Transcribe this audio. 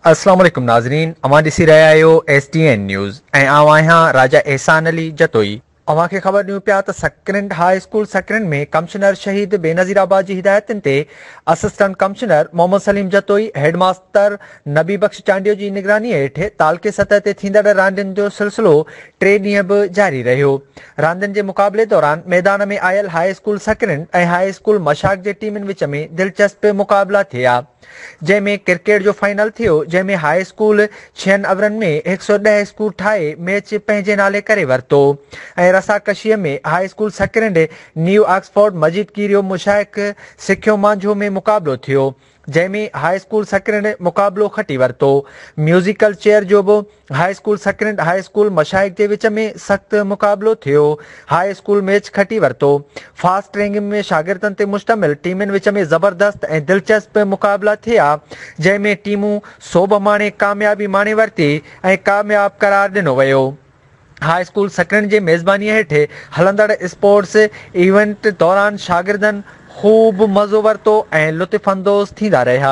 अस्सलाम वालेकुम नाज़रीन, अवां ॾिसी रहिया आहियो STN न्यूज़ ऐं आउं आहियां राजा एहसान अली जतोई। अवां खे ख़बर ॾियूं पिया त सकरेंड हाई स्कूल सकरेंड में कमिश्नर शहीद बेनज़ीराबाद जी हिदायतुनि ते assistant commissioner Mohammad Saleem Jatoi headmaster Nabi Bakhsh Chandio जी निगरानी हेठि तालके सतह ते थींदड़ रांदियुनि जो सिलसिलो 3 ॾींहं बि जारी रहियो। रांदियुनि जे मुक़ाबले दौरान मैदान में आयल हाई स्कूल सकरेंड ऐं हाई स्कूल मशाक जे टीमुनि विच में दिलचस्प मुक़ाबला थिया, जंहिंमें क्रिकेट जो फाइनल थियो, जंहिंमें हाई स्कूल 6 ओवरनि में 110 स्कोर ठाहे मैच पंहिंजे नाले करे वरितो ऐं रसाकशीअ में हाई स्कूल सकरेंड न्यू ऑक्सफोर्ड मजीद कीरियो मुशाइक सिखियो मांझो में मुक़ाबलो थियो, जंहिंमें हाई स्कूल सकरेंड मुक़ाबलो खटी वरितो। म्यूज़िकल चेयर जो बि हाई स्कूल सकरेंड हाई स्कूल मशाइक जे विच में सख़्तु मुक़ाबलो थियो। हाई स्कूल मैच खटी वरितो। फास्ट ट्रैकिंग में शागिर्दनि ते मुश्तमिल टीमुनि विच में ज़बरदस्त ऐं दिलचस्प मुक़ाबला थिया, जंहिंमें टीमूं सोभ माणे कामयाबी माणे वरिती ऐं कामयाब करार ॾिनो वियो। हाई स्कूल सकरेंड जे मेज़बानीअ हेठि हलंदड़ स्पोर्ट्स इवेंट दौरान शागिर्दनि ख़ूब मज़ो वरितो ऐं लुत्फ़ अंदोज़ थींदा रहिया।